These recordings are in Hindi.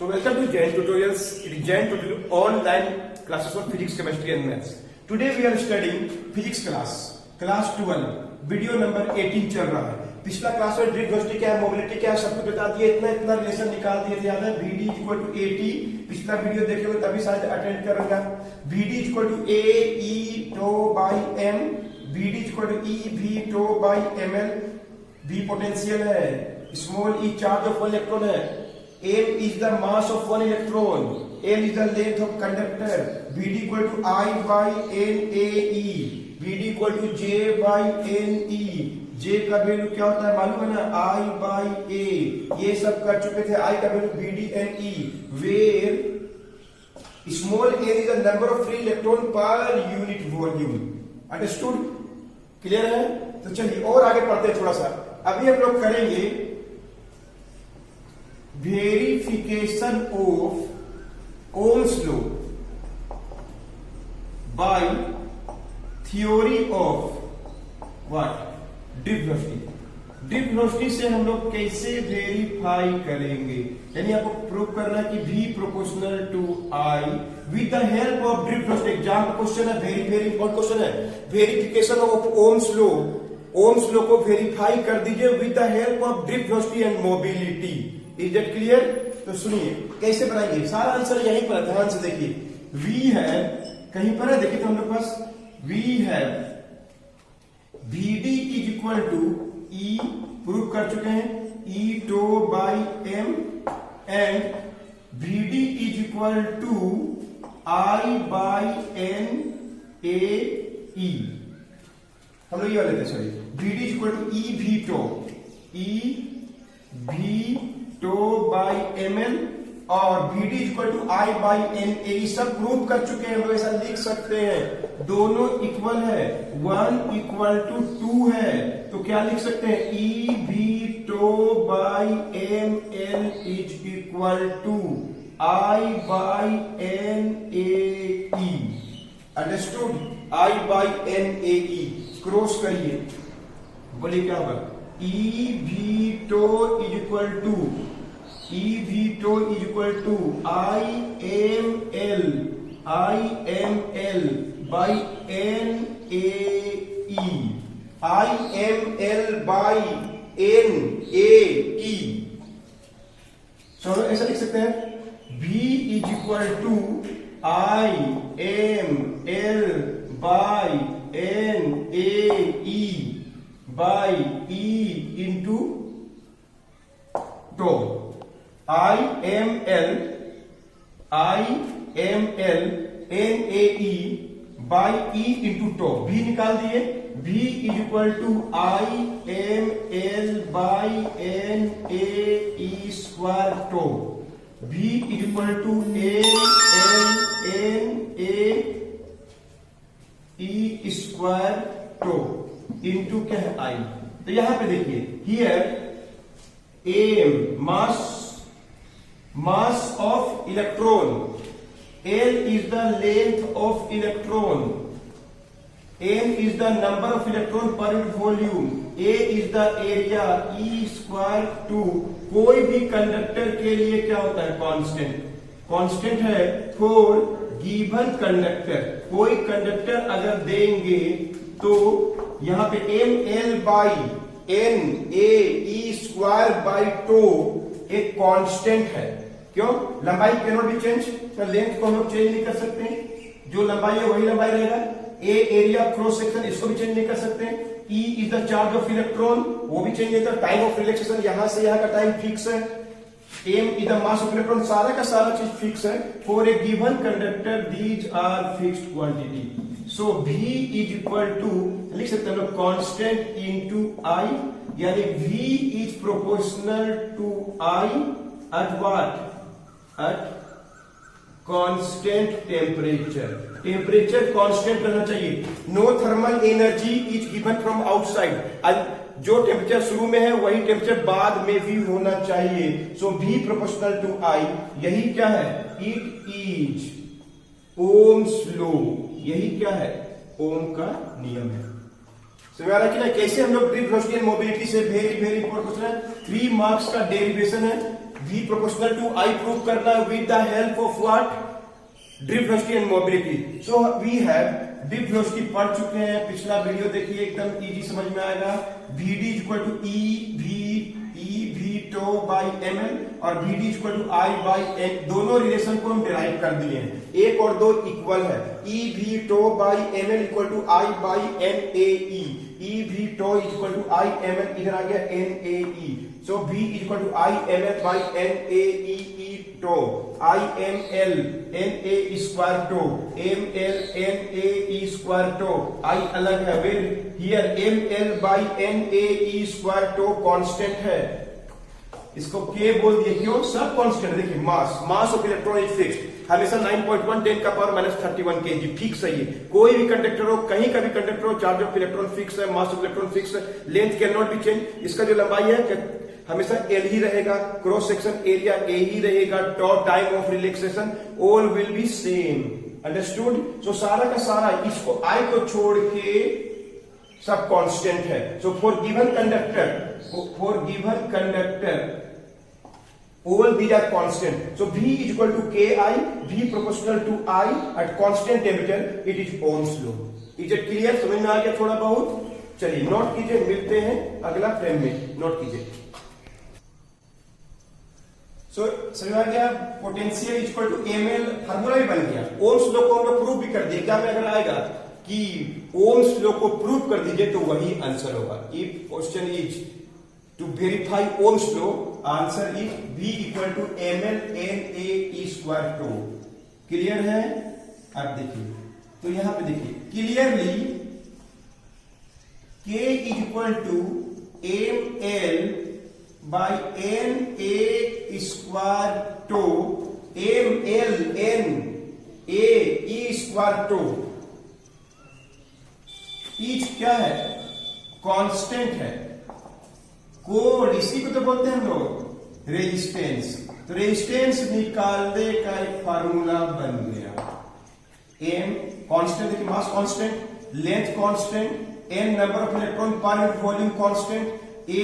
So welcome to Jain Tutorials. It is Jain Tutorial online classes for physics, chemistry and maths. Today we are studying physics class 12, video number 18 चल रहा है। पिछला क्लास में ड्रिफ्ट वेलोसिटी क्या है, मोबिलिटी क्या है, सब कुछ बता दिए, इतना रिलेशन निकाल दिए थे, याद है VD इक्वल टू AT। पिछला वीडियो देखे हुए तभी शायद अटेंड करेंगे। VD equal to AE tau by M, VD equal to EV tau by ML। V potential है, small e charge of one electron है, M is the mass of one electron, L is the length of conductor, VD equal to I by NAE, VD equal to J by NE, J का वैल्यू क्या होता है मालूम है ना, I by A। ये सब कर चुके थे। I का value VD and E, where small n is the number of free electron per unit volume। Understood? Clear है? तो चलिए और आगे पढ़ते हैं थोड़ा सा। अभी हम लोग करेंगे verification of Ohm's law by theory of what? Drift velocity. Drift velocity से हम लोग कैसे वेरीफाई करेंगे, यानी आपको प्रूव करना है कि V proportional to I with the help of drift velocity. Exam का क्वेश्चन है, वेरी वेरी इंपॉर्टेंट क्वेश्चन है। Verification of Ohm's law, Ohm's law को वेरीफाई कर दीजिए with the help of drift velocity and mobility. Is that clear? तो सुनिए कैसे बनाएंगे, सारा आंसर यहीं पर, ध्यान से देखिए। V है कहीं पर है, देखिए तो हम लोग पास V है, VD is equal to E, prove कर चुके हैं, E tau by M, and VD is equal to I by N A E। हम लोग ये वाले लेते हैं, sorry, VD is equal to E V tau, E V tau by ML, और VD equal to I by NA। सब प्रूव कर चुके हैं, हम लोग ऐसा लिख सकते हैं, दोनों इक्वल है, 1 इक्वल टू 2 है, तो क्या लिख सकते हैं, EV tau by ML is equal to I by NAE। Understood? I by NAE cross करिए, बोलिए क्या होगा, EV tau is equal to IML by NAE, IML by NAE। चलो ऐसा लिख सकते हैं, V is equal to IML by NAE by E into tau. IML NAE by E into tau. V निकाल दिए, V is equal to IML by NAE square tau. V is equal to NAE square tau into क्या है I। तो यहां पे देखिए, here M mass of electron, L is the length of electron, N is the number of electron per unit volume, A is the area, E square 2। कोई भी कंडक्टर के लिए क्या होता है, कांस्टेंट। कांस्टेंट है फॉर गिवन कंडक्टर। कोई कंडक्टर अगर देंगे तो यहां पे ML by NAE square by tau एक कांस्टेंट है। क्यों? लंबाई कैन नॉट बी चेंज, तो लेंथ को हम लोग चेंज नहीं कर सकते, जो लंबाई है वही लंबाई रहेगा। ए एरिया क्रॉस सेक्शन, इसको भी चेंज नहीं कर सकते। E is the charge of electron, वो भी चेंज नहीं करता। टाइम ऑफ रिलैक्सेशन, यहां से यहां का टाइम फिक्स है। M इज द मास ऑफ इलेक्ट्रॉन, सारा का सारा चीज फिक्स है। For a given conductor these are fixed quantity. So V is equal to, लिख सकते हैं लोग, कांस्टेंट इनटू I, यानी V is proportional to I at what? At constant temperature। Temperature constant रहना चाहिए। No thermal energy is given from outside, जो टेम्परेचर शुरू में है वही टेम्परेचर बाद में भी होना चाहिए। सो V प्रोपोर्शनल टू I, यही क्या है, इट इज ओम्स लॉ। यही क्या है, ओम का नियम है। समझ आ रहा है कि ना, कैसे हम लोग ड्रिफ्ट वेलोसिटी एंड मोबिलिटी से वेरी वेरी इंपॉर्टेंट क्वेश्चन है। 3 मार्क्स का डेरिवेशन है, V proportional to I prove करना with the help of what, drift velocity and mobility. So we have drift velocity पढ़ चुके हैं, पिछला वीडियो देखिए, एकदम इजी समझ में आएगा। Vd equal to E V tau by ml और Vd equal to I by n, दोनों रिलेशन को हम डिराइव कर दिए हैं, एक और दो इक्वल है। E V tau by ml equal to I by n a e, E V tau equal to I ml, इधर आ गया n a e, so V equal to I ml by n a e e tau, I ml n a square tau, ml n a e square tau, I अलग है, where here ml by n a e square tau constant है, इसको K बोल दिए, क्यों, सब कांस्टेंट। देखिए मास ऑफ इलेक्ट्रॉन इज फिक्स्ड, हमेशा 9.1 10 का पावर माइनस 31 kg फिक्स है ये। कोई भी कंडक्टर हो, कहीं का भी कंडक्टर हो, चार्ज ऑफ इलेक्ट्रॉन फिक्स है, मास ऑफ इलेक्ट्रॉन फिक्स है, length can not be change. इसका जो लंबाई है हमेशा L ही रहेगा, क्रॉस सेक्शन एरिया A ही रहेगा, time of relaxation all will be same, understood. So सारा का सारा इसको I को छोड़ के सब कांस्टेंट है। So for given conductor all these are constant, so V is equal to Ki, V proportional to I at constant temperature, it is Ohm's law। Is it clear? समझ में आ गया थोड़ा बहुत? चलिए नोट कीजिए, मिलते हैं अगला फ्रेम में, नोट कीजिए। सो समझ में आ गया, potential equal to ml, formula भी बन गया। ओम्स लॉ को हम लोग प्रूव भी कर दिए, क्या में अगर आएगा कि ओम्स लॉ को प्रूव कर दीजिए तो वही आंसर होगा। If question is to verify Ohm's law, answer is V equal to ml n a e square tau. Clear है? अब देखिए, तो यहां पे देखिए clearly K is equal to ml by n a square tau, ml n a e square tau is क्या है, कांस्टेंट है। कोड इसी को तो बोलते हैं हम लोग रेजिस्टेंस। तो रेजिस्टेंस निकालने का एक फार्मूला बन गया, एम कांस्टेंट, देखिए mass constant, length constant, N number of electron per unit volume constant, A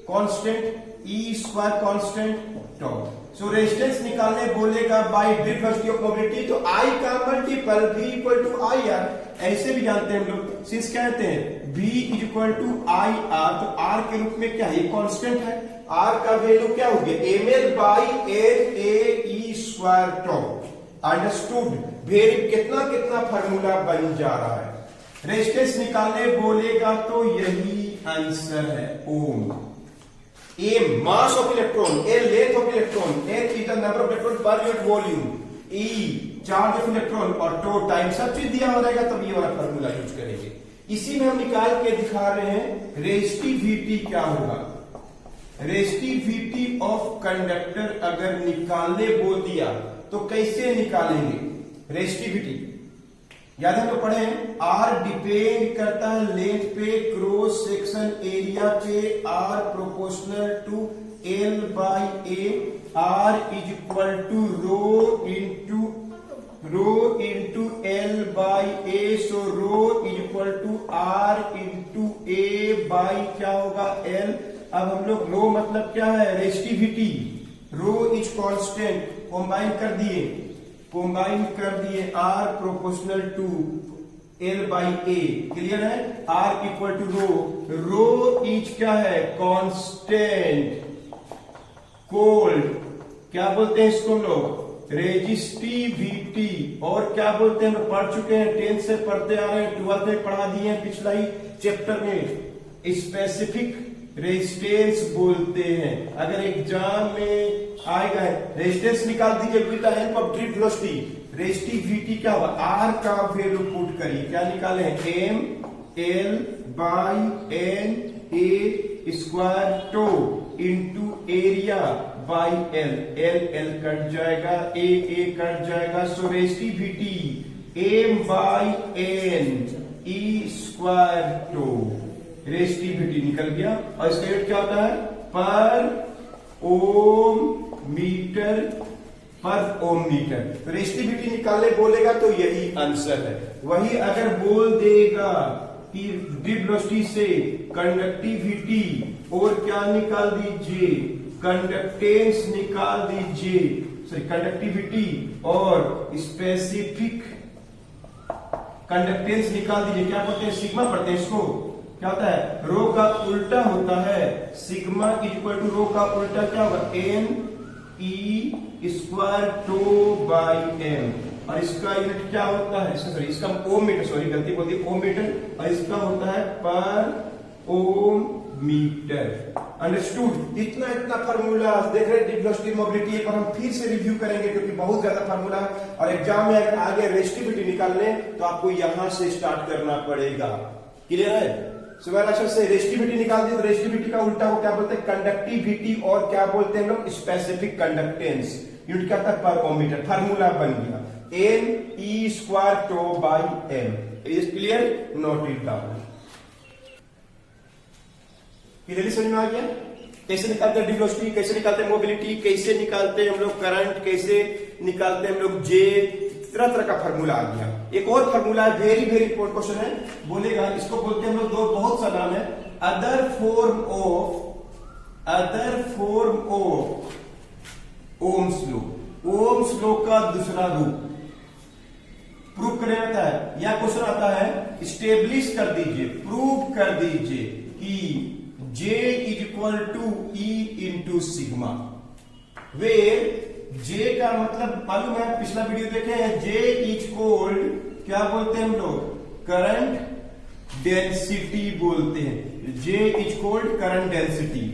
constant, E square constant, tau. So resistance निकालने बोलेगा by drift velocity of mobility, तो आई का multiple V equal to I R, ऐसे भी जानते हैं हम लोग, सिंस कहते हैं V is equal to I R, तो R के रूप में क्या है, कांस्टेंट है, R का वैल्यू क्या हो गया, ml by n a e square tau. Understood? Very कितना कितना फार्मूला बन जा रहा है। रेजिस्टेंस निकालने बोलेगा तो यही आंसर है, ओम। M mass of electron, L length of electron, N is the number of electron per unit volume, E charge of electron और टो टाइम, सब चीज दिया हो रहेगा, तब ये वाला फार्मूला यूज करेंगे। इसी में हम निकाल के दिखा रहे हैं रेजिस्टिविटी क्या होगा। रेजिस्टिविटी ऑफ कंडक्टर अगर निकालने बोल दिया तो कैसे निकालेंगे रेजिस्टिविटी? याद है तो पढ़े, R डिपेंड करता है लेंथ पे, क्रॉस सेक्शन एरिया पे, R proportional to L by A, R is equal to rho into L by A, so rho is equal to R into A by क्या होगा L। अब हम लोग रो मतलब क्या है, resistivity, rho is constant, combine कर दिए R proportional to L by A, clear है। R equal to rho is क्या है, कांस्टेंट, कोल्ड, क्या बोलते हैं इसको लोग, रेजिस्टिविटी, और क्या बोलते हैं, पढ़ चुके हैं, 10th से पढ़ते आ रहे हैं, 12th में पढ़ा दिए हैं पिछला ही चैप्टर में, स्पेसिफिक रेजिस्टेंस बोलते हैं। अगर एग्जाम में आएगा रेजिस्टेंस निकाल दीजिए with the help of drift velocity, resistivity क्या होगा, R का वैल्यू पुट करिए, क्या निकाले, m L by n a square tau into area by L, L cut जाएगा, a कट जाएगा, so resistivity m by n e square tau, resistivity निकल गया। और इसका यूनिट क्या होता है, पर ओम मीटर, पर ओम मीटर। तो रेजिस्टिविटी निकालने बोलेगा तो यही आंसर है। वही अगर बोल देगा कि ड्रिफ्ट वेलोसिटी से कंडक्टिविटी और क्या निकाल दीजिए, कंडक्टेंस निकाल दीजिए, सॉरी कंडक्टिविटी और स्पेसिफिक कंडक्टेंस निकाल दीजिए। क्या पढ़ते हैं? सिग्मा पढ़ते हैं इसको। क्या होता है? रो का उल्टा होता है सिग्मा इक्वल टू रो का उल्टा क्या होगा? N E square tau by M. और इसका यूनिट क्या होता है? सॉरी इसका ओम मीटर, सॉरी गलती बोल दी, ओम मीटर। और इसका होता है पर ओम मीटर। अंडरस्टूड? इतना फार्मूला देख रहे डी वेलोसिटी मोबिलिटी पर हम फिर से रिव्यू करेंगे क्योंकि बहुत ज्यादा फार्मूला है और एग्जाम में अगर आगे रेजिस्टिविटी निकालने तो आपको यहां से स्टार्ट करना पड़ेगा। क्लियर है? सुबह से रेजिस्टिविटी निकाल दी तो रेजिस्टिविटी का उल्टा को क्या बोलते हैं? कंडक्टिविटी। और क्या बोलते हैं लोग? Specific conductance. यूनिट क्या था? पर ओम मीटर। फार्मूला बन गया N E square tau by M. Is clear? Note it down. Clearly समझ में आ गया? कैसे निकालते हैं डी वेलोसिटी, कैसे निकालते हैं मोबिलिटी, कैसे निकालते हैं हम लोग करंट, कैसे निकालते हैं हम लोग जे, तरह तरह का फार्मूला आ गया। एक और फार्मूला है, वेरी वेरी इंपॉर्टेंट क्वेश्चन है, बोलेगा। इसको बोलते हैं हम लोग दो, बहुत सा नाम है, other form of Ohm's law. Ohm's law का दूसरा रूप प्रूव करने आता है। या क्वेश्चन आता है स्टेब्लिश कर दीजिए, प्रूव कर दीजिए कि J is equal to E into sigma. Where J का मतलब मालूम है, पिछला वीडियो देखे हैं, J इज कोल्ड क्या बोलते हैं हम लोग? करंट डेंसिटी बोलते हैं। J is cold current density.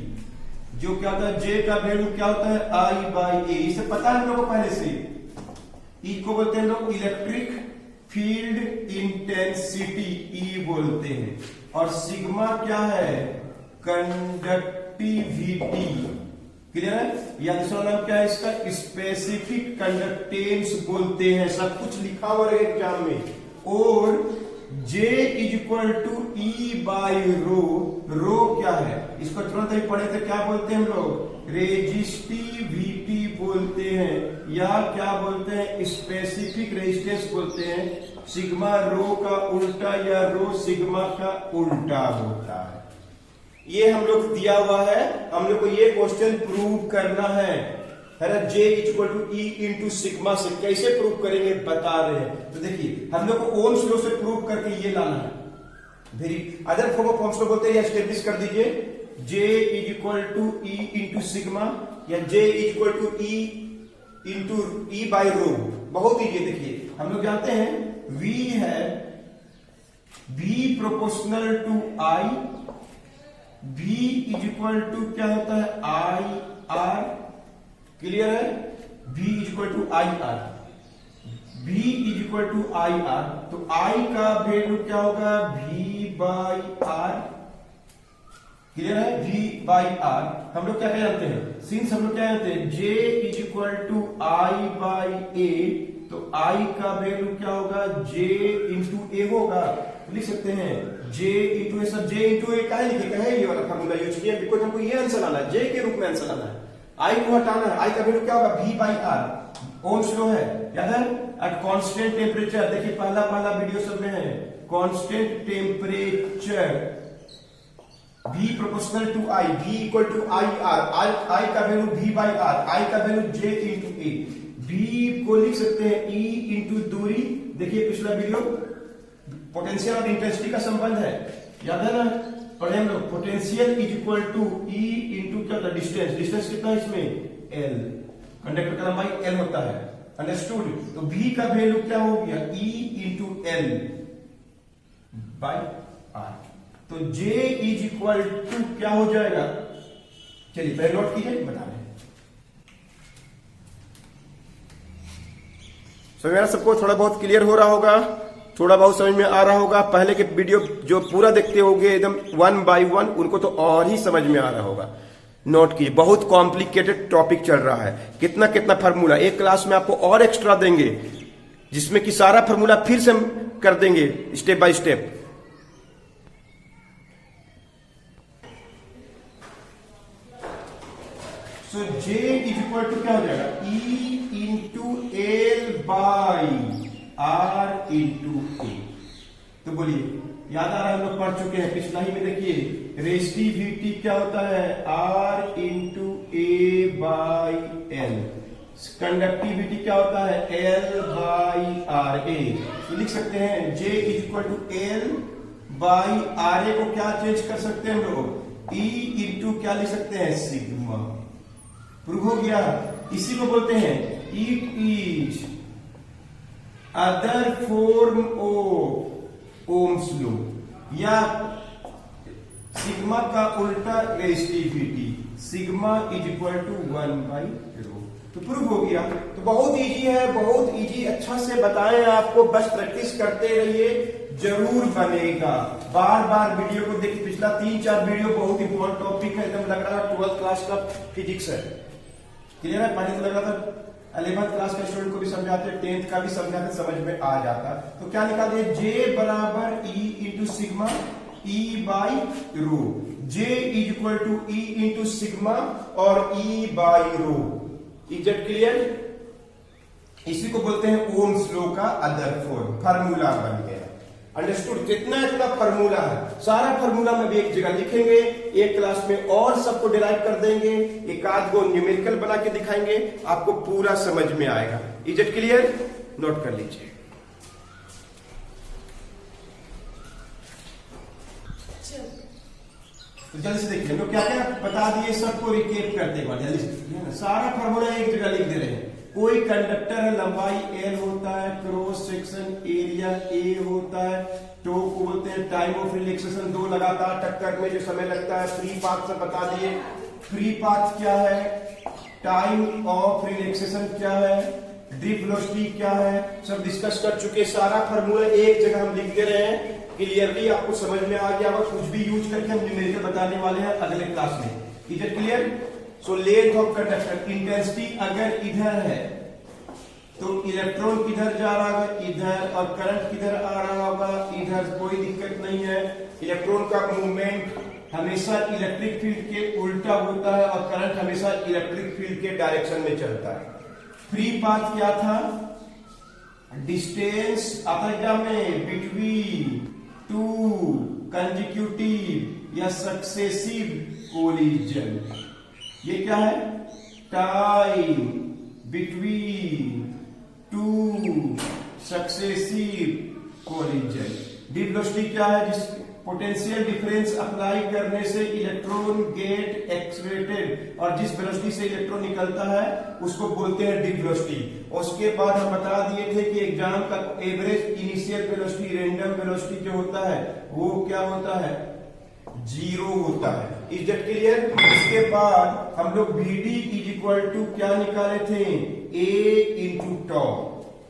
जो क्या होता है? J का वैल्यू क्या होता है? I बाई ए। इसे पता है हम लोग को पहले से। E को बोलते हैं लोग इलेक्ट्रिक फील्ड इंटेंसिटी, E बोलते हैं। और सिग्मा क्या है? कंडक्टिविटी। क्लियर है? या दूसरा नाम क्या है इसका? स्पेसिफिक कंडक्टेंस बोलते हैं। सब कुछ लिखा हुआ है एग्जाम में। और J is equal to E by rho. Rho क्या है? इसको तुरंत ही पढ़े थे, क्या बोलते हैं हम लोग? रेजिस्टिविटी बोलते हैं, या क्या बोलते हैं? स्पेसिफिक रेजिस्टेंस बोलते हैं। सिग्मा रो का उल्टा या रो सिग्मा का उल्टा होता है। ये हम लोग दिया हुआ है, हम लोग को ये क्वेश्चन प्रूव करना है ना? J equal to E into sigma से कैसे प्रूव करेंगे बता रहे हैं। तो देखिए हम लोग को ओम्स लॉ से प्रूव करके ये लाना है। Very other form of Ohm's law बोलते हैं, या एस्टेब्लिश कर दीजिए J is equal to E into sigma, या J equal to E into E by rho. बहुत ईजी। देखिए हम लोग जानते हैं V है V proportional to I, V is equal to क्या होता है? I R. क्लियर है? V is equal to I R. V is equal to I R. तो I का वैल्यू क्या होगा? V by R. क्लियर है? V by R. हम लोग क्या जानते हैं? सिंस हम लोग क्या जानते हैं? J is equal to I by A, तो I का वैल्यू क्या होगा? J इंटू ए होगा। लिख सकते हैं J इंटू ए। सब J इंटू ए का लिखे है, ये वाला फार्मूला यूज किया बिकॉज हमको ये आंसर आना है, J के रूप में आंसर आना है। I को हटाना है, I का वैल्यू क्या होगा? V by R. Ohm's law है, याद है? एट कांस्टेंट टेम्परेचर, देखिए पहला वीडियो सब में है, constant temperature V proportional to I, V equal to I R. I का value V by R, I का value J into A. V को लिख सकते हैं E इंटू दूरी। देखिए पिछला वीडियो पोटेंशियल और इंटेंसिटी का संबंध है, याद है ना? पढ़े हम लोग। Potential is equal to E into क्या होता है? डिस्टेंस। डिस्टेंस कितना है इसमें? L। कंडक्टर का लंबाई L होता है। अंडरस्टूड? तो V का वैल्यू क्या हो गया? E into L by R। तो J इज इक्वल टू क्या हो जाएगा? चलिए पहले नोट कीजिए, बता रहे हैं। समझ में सबको थोड़ा बहुत क्लियर हो रहा होगा, थोड़ा बहुत समझ में आ रहा होगा। पहले के वीडियो जो पूरा देखते होंगे एकदम 1 बाय 1, उनको तो और ही समझ में आ रहा होगा। नोट कीजिए, बहुत कॉम्प्लिकेटेड टॉपिक चल रहा है। कितना कितना फार्मूला एक क्लास में आपको और एक्स्ट्रा देंगे, जिसमें कि सारा फार्मूला फिर से हम कर देंगे step by step. So J is equal to क्या हो जाएगा? E into L by R into A. तो बोलिए, याद आ रहा है? हम लोग पढ़ चुके हैं पिछला ही में। देखिए रेजिस्टिविटी क्या होता है? R into A by L। Conductivity क्या होता है? L by RA। तो लिख सकते हैं J is equal to L by RA को क्या चेंज कर सकते हैं हम लोग? E इंटू क्या लिख सकते हैं? सिग्मा। प्रूव हो गया। इसी को बोलते हैं it is other form of Ohm's law, या सिग्मा का उल्टा resistivity, sigma is equal to 1/ρ। तो प्रूव हो गया। तो बहुत इजी है, बहुत इजी, अच्छा से बताएं आपको, बस प्रैक्टिस करते रहिए, जरूर बनेगा। बार बार वीडियो को देखिए, पिछला 3-4 वीडियो बहुत इंपॉर्टेंट टॉपिक है, एकदम लग रहा था 12th क्लास का फिजिक्स है। क्लियर है? पहले तो लग रहा था 11th क्लास के स्टूडेंट को भी समझाते, 10th का भी समझाते, समझ में आ जाता। तो क्या निकाल दिए? J बराबर E into sigma E by rho. J is equal to E into sigma और E by rho. Is it clear? इसी को बोलते हैं ओम्स लॉ का अदर फॉर्म, फार्मूला बन गया। अंडरस्टूड? जितना इतना फार्मूला है, सारा फार्मूला में भी एक जगह लिखेंगे, एक क्लास में और सबको डिराइव कर देंगे, एक आध को न्यूमेरिकल बना के दिखाएंगे, आपको पूरा समझ में आएगा। Is it clear? नोट कर लीजिए। तो जल्दी से देखिए, लोग क्या क्या बता दिए, सबको रिकेप करते हैं जल्दी से। सारा फार्मूला एक जगह लिख दे रहे हैं। कोई कंडक्टर है, लंबाई L होता है, क्रॉस सेक्शन एरिया A होता है, टो को बोलते हैं टाइम ऑफ रिलैक्सेशन, 2 लगातार टक्कर में जो समय लगता है। फ्री पाथ से बता दिए, फ्री पाथ क्या है, टाइम ऑफ रिलैक्सेशन क्या है, ड्रिफ्ट वेलोसिटी क्या है, सब डिस्कस कर चुके। सारा फार्मूला एक जगह हम लिख दे रहे हैं, क्लियरली आपको समझ में आ गया। कुछ भी यूज करके हम न्यूमेरिकल बताने वाले हैं अगले क्लास में। Is it clear? So length of conductor, intensity अगर इधर है तो इलेक्ट्रॉन किधर जा रहा होगा? इधर। और करंट किधर आ रहा होगा? इधर। कोई दिक्कत नहीं है। इलेक्ट्रॉन का मूवमेंट हमेशा इलेक्ट्रिक फील्ड के उल्टा होता है और करंट हमेशा इलेक्ट्रिक फील्ड के डायरेक्शन में चलता है। फ्री पाथ क्या था? डिस्टेंस आता क्या में? बिटवीन टू कंजिक्यूटिव या सक्सेसिव कोलिजन। ये क्या है? Time between two successive collision. Drift velocity क्या है? जिस पोटेंशियल डिफरेंस अप्लाई करने से इलेक्ट्रॉन गेट एक्सलेटेड, और जिस वेलोसिटी से इलेक्ट्रॉन निकलता है उसको बोलते हैं ड्रिफ्ट वेलोसिटी। उसके बाद हम बता दिए थे कि एग्जाम का average initial velocity, random velocity जो होता है वो क्या होता है? 0 होता है। Is that clear? इसके बाद हम लोग VD इज इक्वल टू क्या निकाले थे? A into tau.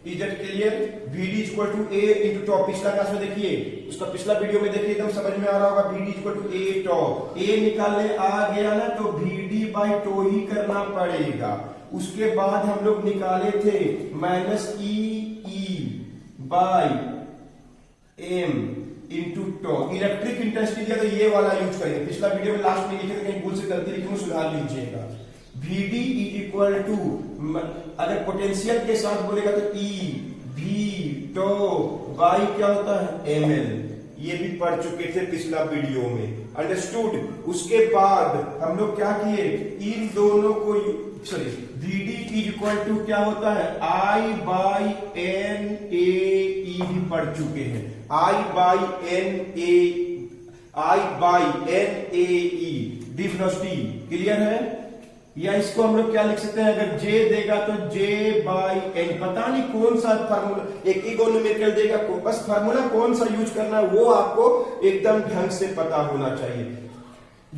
Is that clear? VD is equal to A into tau. पिछला क्लास में देखिए, उसका पिछला वीडियो में देखिए, एकदम समझ में आ रहा होगा। VD is equal to A tau. A निकालने आ गया ना, तो VD बाई टॉ ही करना पड़ेगा। उसके बाद हम लोग निकाले थे minus E by M into tau. Electric intensity दिया तो ये वाला यूज करेंगे। पिछला वीडियो में लास्ट में लिखे थे, कहीं भूल से गलती लिखी, सुधार लीजिएगा। VD इज इक्वल टू, अगर पोटेंशियल के साथ बोलेगा तो E V टॉ बाई क्या होता है? ML। ये भी पढ़ चुके थे पिछला वीडियो में। अंडरस्टूड? उसके बाद हम लोग क्या किए? इन दोनों को, sorry, VD is equal to क्या होता है? I by N A E भी पढ़ चुके हैं। I by N A E drift velocity. Clear है? या इसको हम लोग क्या लिख सकते हैं? अगर J देगा तो J बाई N। पता नहीं कौन सा फार्मूला, एक ही न्यूमेरिकल देगा, बस फार्मूला कौन सा यूज करना है वो आपको एकदम ढंग से पता होना चाहिए।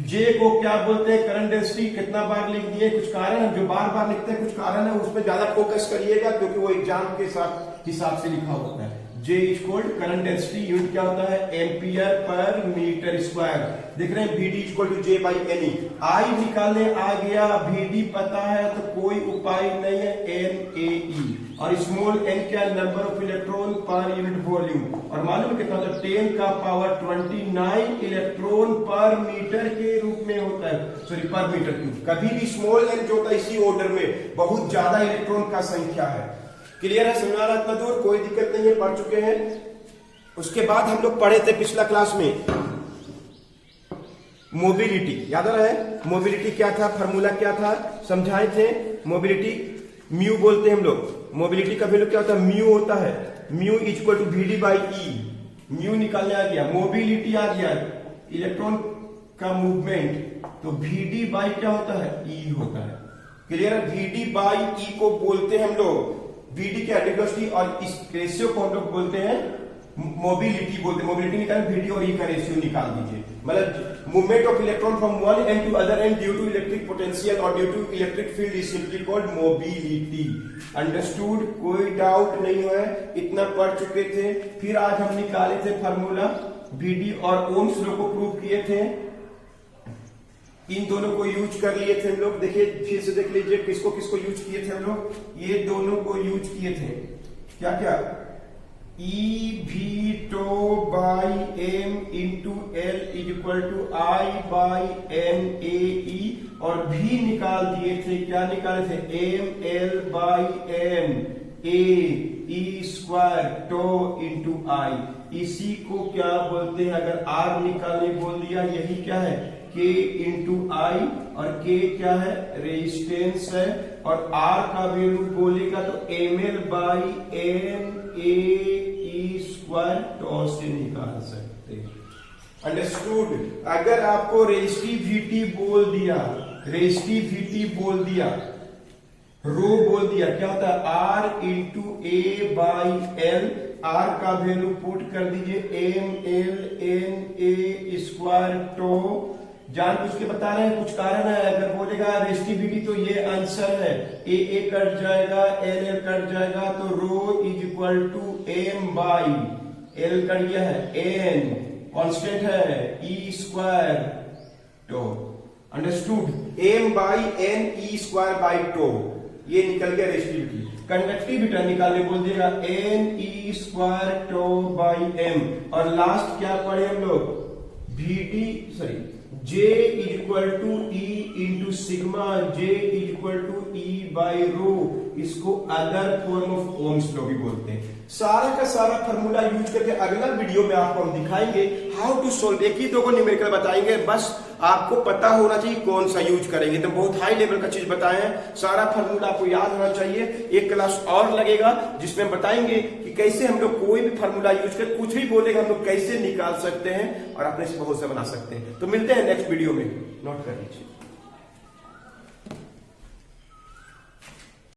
J को क्या बोलते हैं? Current density. कितना बार लिख दिए? कुछ कारण है, जो बार बार लिखते हैं कुछ कारण है, उस पर ज्यादा फोकस करिएगा, क्योंकि वो एग्जाम के साथ हिसाब से लिखा होता है। J is equal current density, unit क्या होता है? Ampere per metre square. देख रहे हैं? VD is equal to J by NE। I निकालने आ गया, VD पता है तो कोई उपाय नहीं है, NaE। और स्मॉल n क्या? Number of electron per unit volume. और मालूम कितना होता है? 10 का पावर 29 इलेक्ट्रॉन पर मीटर के रूप में होता है, सॉरी पर मीटर क्यूब। कभी भी स्मॉल n जो होता है इसी ऑर्डर में बहुत ज्यादा इलेक्ट्रॉन का संख्या है। क्लियर है? समझ आ रहा है इतना दूर? कोई दिक्कत नहीं है, पढ़ चुके हैं। उसके बाद हम लोग पढ़े थे पिछला क्लास में मोबिलिटी याद आ रहा है? मोबिलिटी क्या था, फार्मूला क्या था, समझाए थे। मोबिलिटी म्यू बोलते हैं हम लोग। मोबिलिटी का वैल्यू क्या होता है? म्यू होता है। Mu equal to V D by E. Mu निकालने आ गया, मोबिलिटी आ गया, इलेक्ट्रॉन का मूवमेंट, तो वी डी बाई क्या होता है? ई होता है। क्लियर है? वी डी बाई ई को बोलते हैं हम लोग, वी डी की एडिक्वेसिटी, और इस रेशियो को हम लोग बोलते हैं मोबिलिटी बोलते हैं। मोबिलिटी निकाल, वी डी और ई का रेशियो निकाल दीजिए। मतलब movement of electron from one end to other end due to electric potential और due to electric field is simply called mobility. Understood? कोई डाउट नहीं है, इतना पढ़ चुके थे। फिर आज हम निकाले थे फार्मूला, वी डी और ओम्स लॉ को प्रूव किए थे। इन दोनों को यूज कर लिए थे हम लोग। देखिए फिर से देख लीजिए किसको किसको यूज किए थे हम लोग। ये दोनों को यूज किए थे। क्या क्या? E V tau by M into L is equal to I by M A E, और भी निकाल दिए थे। क्या निकाले थे? M L by M A E square tau into I. इसी को क्या बोलते हैं? अगर आर निकालने बोल दिया, यही क्या है? K इंटू आई, और K क्या है? रेजिस्टेंस है, और R का वैल्यू बोलेगा तो ml by N A E square tau से निकाल सकते हैं। अंडरस्टूड? अगर आपको रेजिस्टिविटी बोल दिया, रेजिस्टिविटी बोल दिया, रो बोल दिया, क्या होता है? R into A by L, R का वैल्यू पुट कर दीजिए M L N A square टो। जान पूछ के बता रहे हैं, कुछ कारण है। अगर बोलेगा रेजिस्टिविटी तो ये आंसर है, ए कट जाएगा, एल कट जाएगा, तो rho is equal to M by L cut गया है, एन कांस्टेंट है, E square tau. Understood? M by N E square by tau, ये निकल गया रेजिस्टिविटी। कंडक्टिविटी निकालने बोल देगा N E square tau by M, और लास्ट क्या पढ़े हम लोग? V D sorry J is equal to E into sigma, J is equal to E by rho. इसको other form of Ohm's law भी बोलते हैं। सारा का सारा फार्मूला यूज करके अगला वीडियो में आपको हम दिखाएंगे हाउ टू सोल्व। एक ही दो को न्यूमेरिकल बताएंगे, बस आपको पता होना चाहिए कौन सा यूज करेंगे। तो बहुत हाई लेवल का चीज बताए हैं, सारा फार्मूला आपको याद होना चाहिए। एक क्लास और लगेगा जिसमें बताएंगे कि कैसे हम लोग कोई भी फार्मूला यूज कर, कुछ भी बोलेगा हम लोग कैसे निकाल सकते हैं और अपने से बहुत से बना सकते हैं। तो मिलते हैं नेक्स्ट वीडियो में, नोट कर लीजिए।